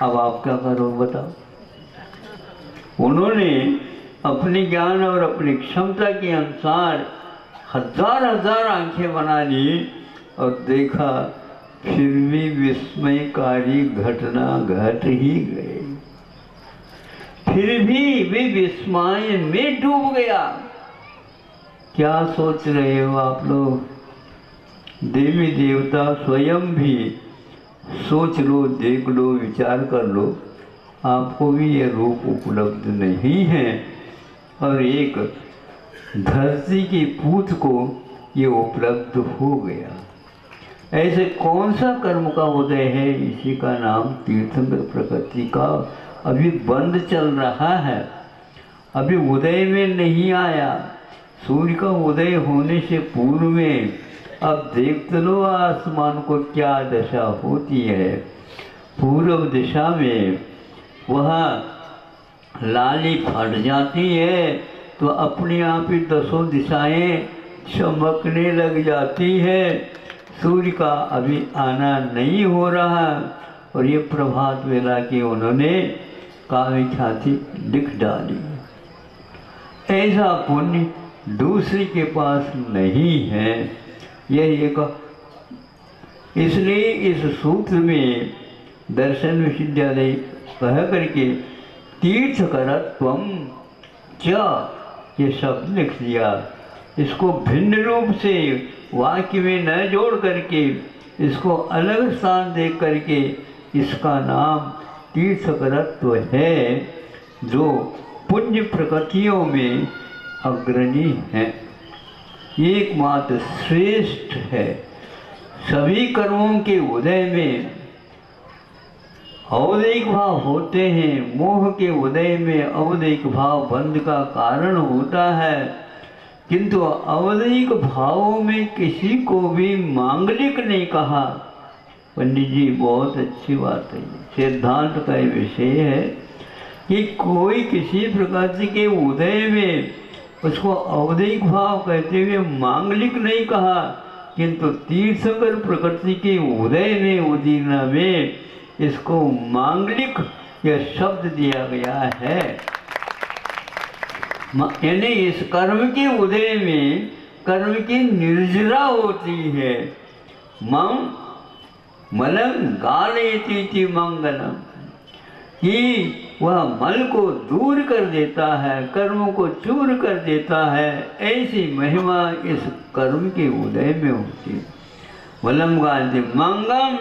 अब आप क्या करो बताओ। उन्होंने अपने ज्ञान और अपनी क्षमता के अनुसार हजार हजार आंखें बना ली और देखा, फिर भी विस्मयकारी घटना घट ही गई। फिर भी वे विस्मय में डूब गया। क्या सोच रहे हो आप लोग? देवी देवता स्वयं भी सोच लो, देख लो, विचार कर लो, आपको भी ये रूप उपलब्ध नहीं है और एक धरती की पूत को ये उपलब्ध हो गया। ऐसे कौन सा कर्म का उदय है? इसी का नाम तीर्थंकर प्रकृति का अभी बंद चल रहा है, अभी उदय में नहीं आया। सूर्य का उदय होने से पूर्व में अब देख लो आसमान को क्या दशा होती है। पूर्व दिशा में वहाँ लाली फट जाती है तो अपने आप ही दसों दिशाएं चमकने लग जाती है। सूर्य का अभी आना नहीं हो रहा और ये प्रभात वेला की उन्होंने काव्य ख्याति लिख डाली। ऐसा पुण्य दूसरे के पास नहीं है। यह एक, इसलिए इस सूत्र में दर्शन विश्वविद्यालय कह करके तीर्थकरत्वम च ये शब्द लिख दिया। इसको भिन्न रूप से वाक्य में न जोड़ करके इसको अलग स्थान दे करके इसका नाम तीर्थकरत्व है, जो पुण्य प्रकृतियों में अग्रणी है, एकमात्र श्रेष्ठ है। सभी कर्मों के उदय में अवदैक भाव होते हैं। मोह के उदय में अवदैक भाव बंध का कारण होता है, किंतु अवदैक भावों में किसी को भी मांगलिक नहीं कहा। पंडित जी बहुत अच्छी बात है, सिद्धांत का विषय है कि कोई किसी प्रकार के उदय में उसको अवदैक भाव कहते हुए मांगलिक नहीं कहा, किंतु तीर्थंकर प्रकृति के उदय में उदीर्णा में इसको मांगलिक यह शब्द दिया गया है। यानी इस कर्म के उदय में कर्म की निर्जरा होती है। मलम गालयति मंगलम, कि वह मल को दूर कर देता है, कर्मों को चूर कर देता है। ऐसी महिमा इस कर्म के उदय में होती है। मलम गालति मंगम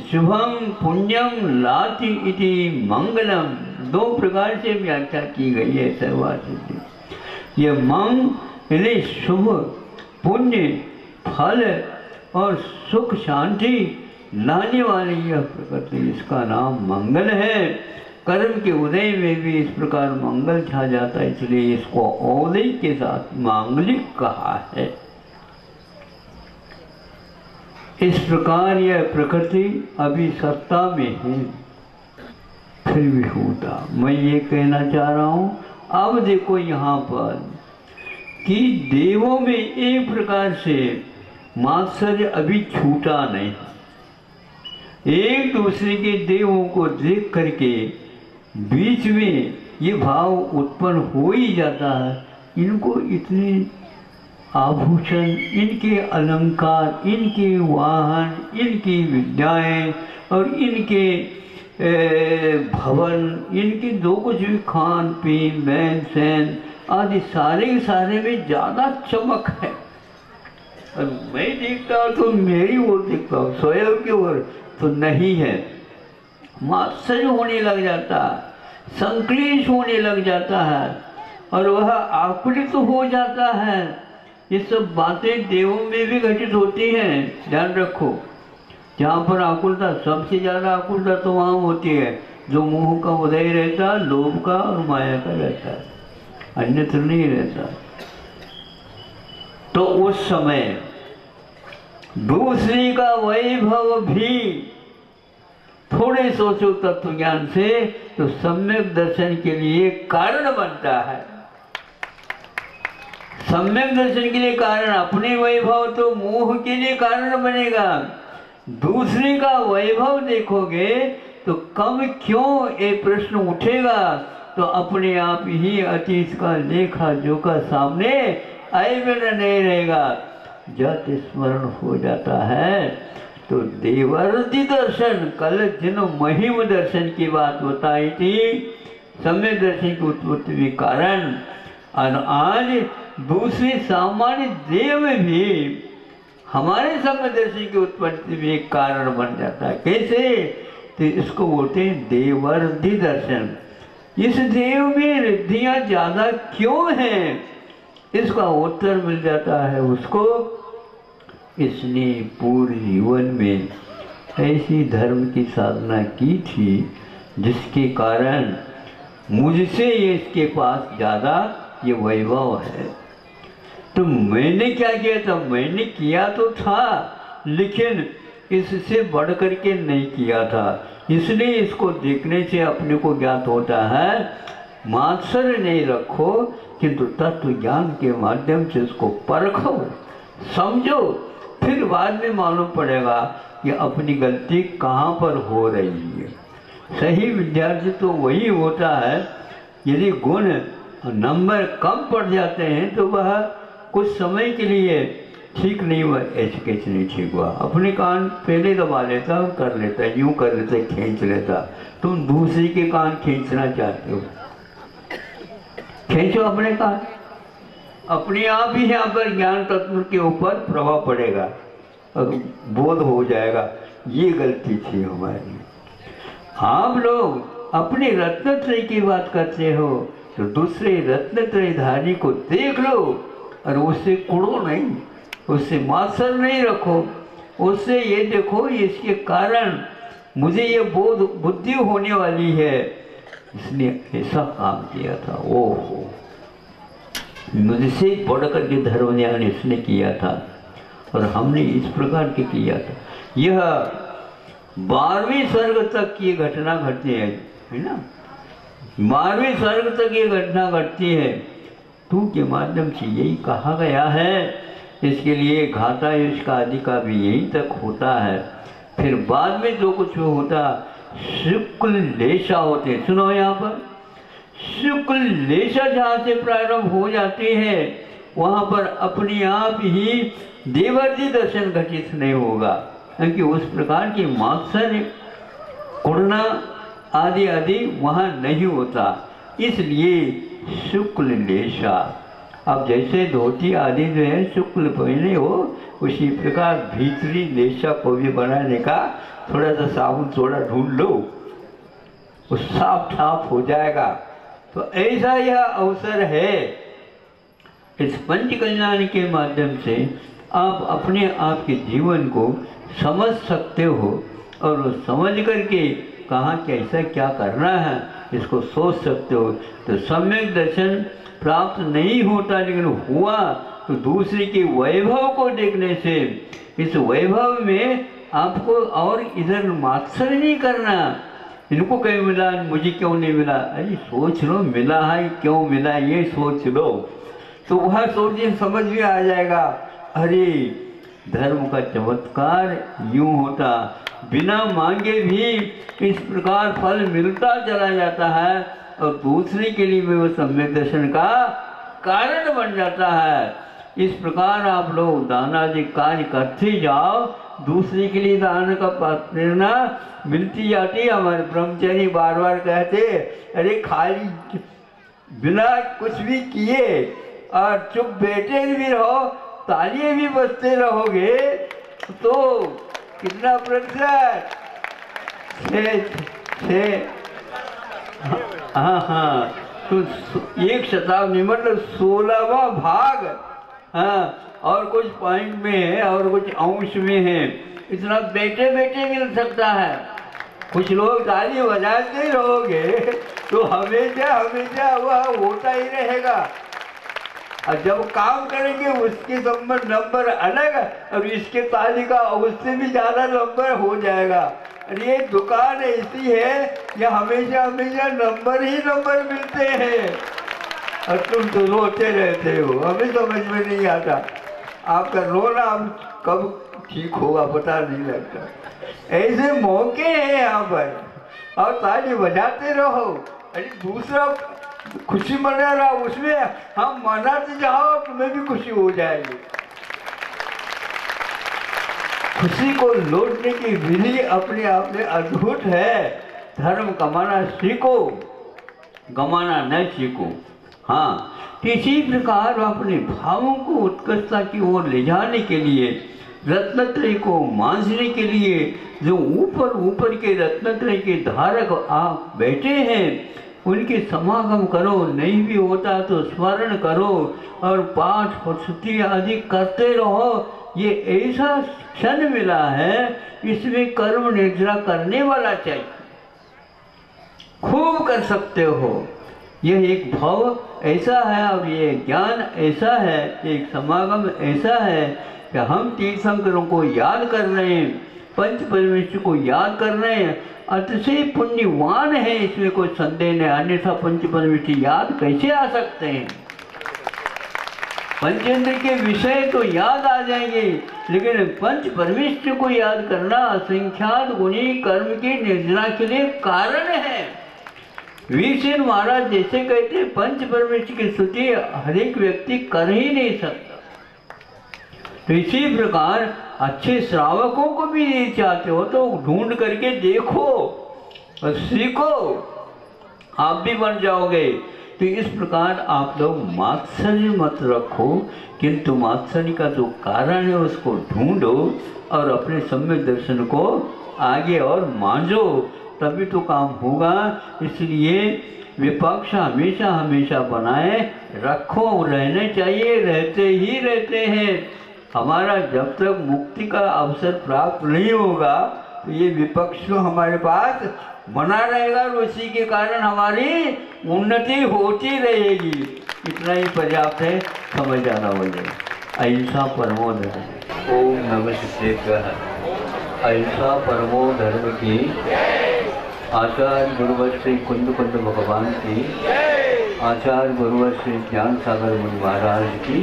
शुभम पुण्यम लाति इति मंगलम, दो प्रकार से व्याख्या की गई है सर्वासिद्धि। ये मंग यानी शुभ, पुण्य, फल और सुख शांति लाने वाली यह प्रकृति, इसका नाम मंगल है। कर्म के उदय में भी इस प्रकार मंगल छा जाता है, इसलिए इसको औदय के साथ मांगलिक कहा है। इस प्रकार यह प्रकृति अभी सत्ता में है, फिर भी होता। मैं ये कहना चाह रहा हूँ, अब देखो यहाँ पर कि देवों में एक प्रकार से मात्सर्य अभी छूटा नहीं। एक दूसरे के देवों को देख करके बीच में ये भाव उत्पन्न हो ही जाता है। इनको इतने आभूषण, इनके अलंकार, इनके वाहन, इनकी विद्याएं और इनके भवन, इनके जो कुछ भी खान पीन, बैन सैन आदि सारे सारे में ज़्यादा चमक है। और मैं देखता हूँ तो मेरी ओर देखता हूँ, स्वयं की ओर तो नहीं है। मात्सर्य होने लग जाता है, संक्लेश होने लग जाता है और वह आकुलित तो हो जाता है। ये सब बातें देवों में भी घटित होती हैं, ध्यान रखो। जहाँ पर आकुलता, सबसे ज़्यादा आकुलता तो वहाँ होती है जो मोह का उदय रहता है, लोभ का और माया का रहता है, अन्यत्र नहीं रहता। तो उस समय दूसरी का वैभव भी थोड़े सोचो तत्व ज्ञान से तो सम्यक दर्शन के लिए कारण बनता है। सम्यक दर्शन के लिए कारण, अपने वैभव तो मोह के लिए कारण बनेगा। दूसरे का वैभव देखोगे तो कम क्यों ये प्रश्न उठेगा, तो अपने आप ही अतीत का लेखा जोखा सामने आए बिना नहीं रहेगा। जब स्मरण हो जाता है तो देवर्षि दर्शन, कल जिन महिम दर्शन की बात बताई थी, सम्यक दर्शन की उत्पत्ति भी कारण, और आज दूसरी सामान्य देव भी हमारे सम्यक दर्शन की उत्पत्ति भी एक कारण बन जाता है। कैसे? तो इसको बोलते हैं देवर्षि दर्शन। इस देव में रिद्धियां ज्यादा क्यों हैं, इसका उत्तर मिल जाता है उसको। इसने पूरे जीवन में ऐसी धर्म की साधना की थी जिसके कारण मुझसे ये इसके पास ज़्यादा ये वैभव है। तो मैंने क्या किया था? मैंने किया तो था, लेकिन इससे बढ़ करके नहीं किया था। इसलिए इसको देखने से अपने को ज्ञात होता है। मात्सर्य नहीं रखो, किंतु तत्व ज्ञान के माध्यम से इसको परखो, समझो, फिर बाद में मालूम पड़ेगा कि अपनी गलती कहाँ पर हो रही है। सही विद्यार्थी तो वही होता है, यदि गुण नंबर कम पड़ जाते हैं तो वह कुछ समय के लिए ठीक नहीं हुआ, एचकेच नहीं ठीक हुआ, अपने कान पहले दबा लेता और कर लेता, यूँ कर लेता, खींच लेता। तुम दूसरे के कान खींचना चाहते हो, खींचो अपने कान, अपने आप ही यहाँ पर ज्ञान तत्व के ऊपर प्रभाव पड़ेगा और बोध हो जाएगा ये गलती थी हमारी। आप लोग अपने रत्नत्रय की बात करते हो तो दूसरे रत्नत्रयधारी को देख लो और उससे कुड़ो नहीं, उससे मात्सर्य नहीं रखो, उससे ये देखो इसके कारण मुझे ये बोध बुद्धि होने वाली है, इसने ऐसा काम किया था, ओहो मुझसे बढ़कर के धर्म ज्ञान इसने किया था और हमने इस प्रकार के किया था। यह 12वें सर्ग तक की घटना घटती है ना, 12वें सर्ग तक ये घटना घटती है। तू के माध्यम से यही कहा गया है, इसके लिए घाता यश का आदि का भी यही तक होता है। फिर बाद में जो कुछ होता शुक्ल लेशा होते, सुनो यहाँ पर शुक्ल लेशा जहाँ से प्रारंभ हो जाती है वहाँ पर अपने आप ही देवर्षि दर्शन घटित नहीं होगा, क्योंकि उस प्रकार की मात्सर्य कुड़ना आदि आदि वहाँ नहीं होता। इसलिए शुक्ल लेशा, अब जैसे धोती आदि जो है शुक्ल पहने हो, उसी प्रकार भीतरी लेशा को भी बनाने का थोड़ा सा साबुन थोड़ा ढूंढ लो, वो साफ साफ हो जाएगा। तो ऐसा यह अवसर है, इस पंच कल्याण के माध्यम से आप अपने आप के जीवन को समझ सकते हो और समझ करके कहाँ कैसा क्या करना है इसको सोच सकते हो। तो सम्यक दर्शन प्राप्त नहीं होता, लेकिन हुआ तो दूसरे के वैभव को देखने से, इस वैभव में आपको और इधर मात्सर्य नहीं करना, इनको कहीं मिला मुझे क्यों नहीं मिला, अरे सोच लो मिला है क्यों मिला ये सोच लो, तो वह सोचिए समझ में आ जाएगा। अरे धर्म का चमत्कार यूँ होता, बिना मांगे भी इस प्रकार फल मिलता चला जाता है और दूसरे के लिए भी वो सम्यक दर्शन का कारण बन जाता है। इस प्रकार आप लोग दान आदि कार्य करते जाओ, दूसरे के लिए दान का प्रेरणा मिलती जाती। हमारे ब्रह्मचारी बार बार कहते अरे खाली बिना कुछ भी किए और चुप बैठे भी रहो, तालियां भी बजते रहोगे तो कितना प्रतिशत, हाँ तो 1 शताब्दी मतलब 16वां भाग, हाँ और कुछ पॉइंट में है और कुछ अंश में है, इतना बैठे बैठे मिल सकता है। कुछ लोग ताली बजाते रहोगे तो हमेशा हमेशा वह होता ही रहेगा, और जब काम करेंगे उसके नंबर अलग और इसके ताली का उससे भी ज़्यादा नंबर हो जाएगा। अरे ये दुकान ऐसी है या हमेशा हमेशा नंबर ही नंबर मिलते हैं और तुम तो रोते रहते हो, हमें समझ में नहीं आता आपका रोना कब ठीक होगा पता नहीं लगता। ऐसे मौके हैं यहाँ पर, और ताली बजाते रहो। अरे दूसरा खुशी मना रहा, उसमें हम मनाते जाओ, तुम्हें भी खुशी हो जाएगी। खुशी को लौटने की विधि अपने आप में अद्भुत है। धर्म कमाना सीखो, गमाना न सीखो। हाँ, इसी प्रकार अपने भावों को उत्कृष्टता की ओर ले जाने के लिए, रत्नत्रय को मांझने के लिए, जो ऊपर ऊपर के रत्नत्रय के धारक आप बैठे हैं, उनके समागम करो। नहीं भी होता तो स्मरण करो और पाठ और स्तुति आदि करते रहो। ये ऐसा क्षण मिला है, इसमें कर्म निर्जरा करने वाला चाहिए, खूब कर सकते हो। यह एक भाव ऐसा है और ये ज्ञान ऐसा है, एक समागम ऐसा है कि हम तीर्थंकरों को याद कर रहे हैं, पंच परमेश्वर को याद कर रहे हैं, अतिशय पुण्यवान है, इसमें कोई संदेह नहीं। अन्यथा पंच परमेश्वर याद कैसे आ सकते हैं? पंचेंद्र के विषय तो याद आ जाएंगे, लेकिन पंच परमेश्वर को याद करना असंख्यात गुणी कर्म की निर्जरा के लिए कारण है। वीरसेन महाराज जैसे कहते हैं, पंच परमेश्वर की स्तुति हर एक व्यक्ति कर ही नहीं सकता। तो इसी प्रकार अच्छे श्रावकों को भी ये चाहते हो तो ढूंढ करके देखो और सीखो, आप भी बन जाओगे। तो इस प्रकार आप लोग मात्सर्य मत रखो, किंतु मात्सर्य का जो कारण है उसको ढूंढो और अपने सम्यक दर्शन को आगे और मांझो, तभी तो काम होगा। इसलिए विपक्ष हमेशा हमेशा बनाए रखो, रहने चाहिए, रहते ही रहते हैं। हमारा जब तक मुक्ति का अवसर प्राप्त नहीं होगा तो ये विपक्ष तो हमारे पास बना रहेगा और उसी के कारण हमारी उन्नति होती रहेगी। इतना ही पर्याप्त है, समझ जाना होगा। अहिंसा परमो धर्म। ओम नमः शिवाय। अहिंसा परमो धर्म की आचार्य गुरुवर श्री कुंद कुंद भगवान की, आचार्य गुरुवर श्री ज्ञान सागर मुनि महाराज की।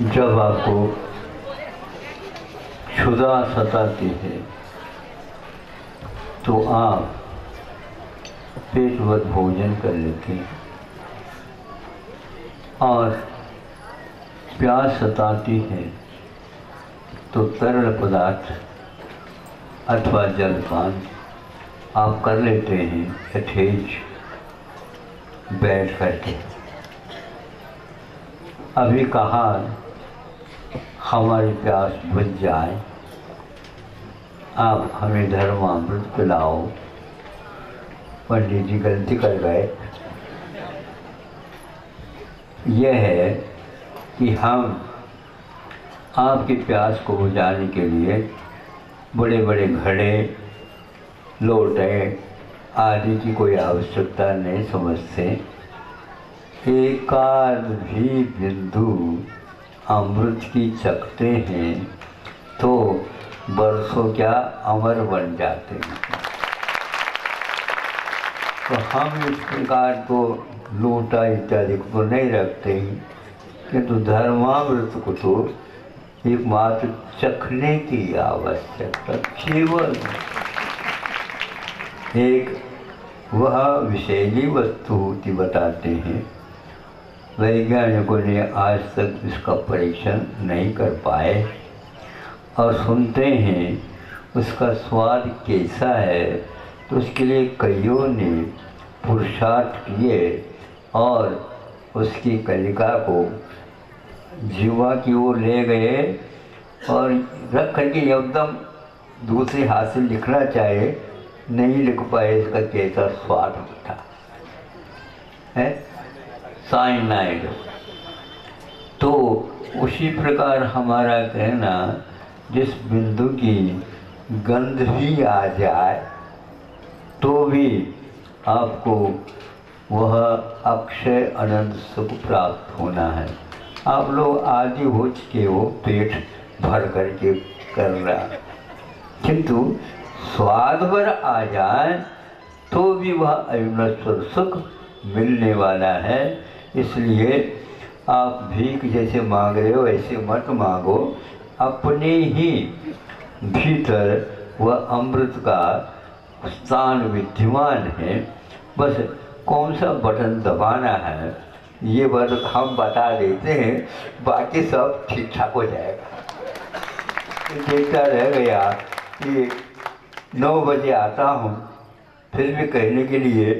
जब आपको क्षुधा सताती है तो आप पेट भर भोजन कर लेते हैं, और प्यास सताती है तो तरल पदार्थ अथवा जलपान आप कर लेते हैं यथेच बैठ करके। अभी कहा हमारी प्यास बुझ जाए, आप हमें धर्मामृत पिलाओ। पंडित जी गलती कर गए। यह है कि हम आपकी प्यास को बुझाने के लिए बड़े बड़े घड़े, लोटे आदि की कोई आवश्यकता नहीं समझते। एकाध भी बिंदु अमृत की चखते हैं तो बरसों क्या अमर बन जाते हैं। तो हम इस प्रकार को लोटा इत्यादि को नहीं रखते, किंतु धर्मामृत को तो एकमात्र चखने की आवश्यकता केवल एक वह विषैली वस्तु होती बताते हैं। वैज्ञानिकों ने आज तक इसका परीक्षण नहीं कर पाए, और सुनते हैं उसका स्वाद कैसा है, तो उसके लिए कईयों ने पुरुषार्थ किए और उसकी कलिका को जीवा की ओर ले गए और रख करके एकदम दूसरे हाथ से लिखना चाहे, नहीं लिख पाए इसका कैसा स्वाद होता है, साइनाइड। तो उसी प्रकार हमारा कहना, जिस बिंदु की गंध भी आ जाए तो भी आपको वह अक्षय अनंत सुख प्राप्त होना है। आप लोग आदि हो चुके हो पेट भर करके कर रहा, किंतु स्वाद पर आ जाए तो भी वह अविनश्वर सुख मिलने वाला है। इसलिए आप भीख जैसे मांग रहे हो ऐसे मत मांगो, अपने ही भीतर वह अमृत का स्थान विद्यमान है। बस कौन सा बटन दबाना है ये बस हम बता देते हैं, बाकी सब ठीक ठाक हो जाएगा। देखता रह गया कि 9 बजे आता हूँ, फिर भी कहने के लिए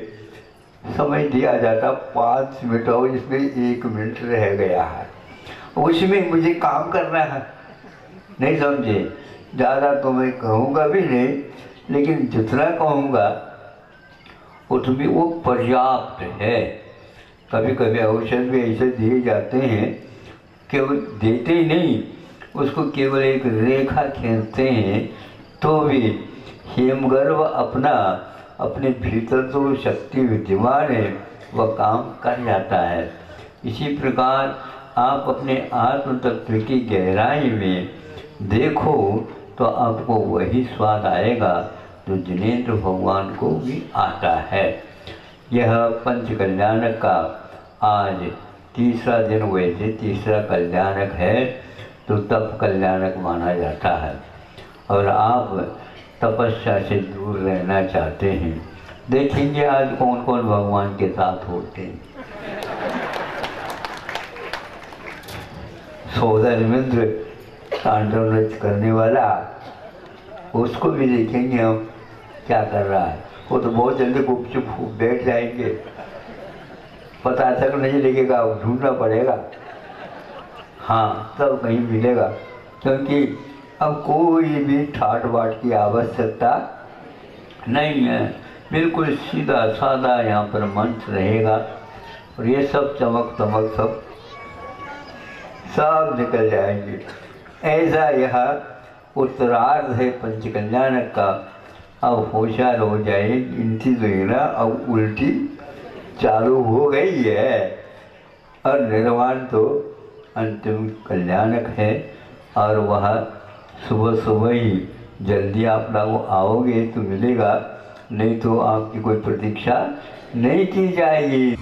समय दिया जाता 5 मिनट और इसमें 1 मिनट रह गया है, उसमें मुझे काम करना है। नहीं समझे? ज़्यादा तो मैं कहूँगा भी नहीं, लेकिन जितना कहूँगा उसमें वो पर्याप्त है। कभी कभी औषध भी ऐसे दिए जाते हैं कि वो देते ही नहीं, उसको केवल एक रेखा खींचते हैं तो भी हेमगर्भ अपने भीतर तो शक्ति विद्यमान है, वह काम कर जाता है। इसी प्रकार आप अपने आत्म तत्व की गहराई में देखो तो आपको वही स्वाद आएगा जो जिनेंद्र भगवान को भी आता है। यह पंच कल्याणक का आज तीसरा दिन, वैसे तीसरा कल्याणक है तो तप कल्याणक माना जाता है। और आप तपस्या से दूर रहना चाहते हैं, देखेंगे आज कौन कौन भगवान के साथ होते हैं। सौदामिंद्र तांडव नृत्य करने वाला, उसको भी देखेंगे हम क्या कर रहा है। वो तो बहुत जल्दी गुपचुप बैठ जाएंगे, पता तक नहीं लगेगा, ढूंढना पड़ेगा। हाँ, तब कहीं मिलेगा, क्योंकि अब कोई भी ठाट बाट की आवश्यकता नहीं है। बिल्कुल सीधा साधा यहाँ पर मंच रहेगा और ये सब चमक तमक सब निकल जाएंगे। ऐसा यह उत्तरार्ध है पंच कल्याणक का। अब होशियार हो जाए, इनकी जो है ना अब उल्टी चालू हो गई है। और निर्वाण तो अंतिम कल्याणक है, और वह सुबह सुबह ही जल्दी आप लोग आओगे तो मिलेगा, नहीं तो आपकी कोई प्रतीक्षा नहीं की जाएगी।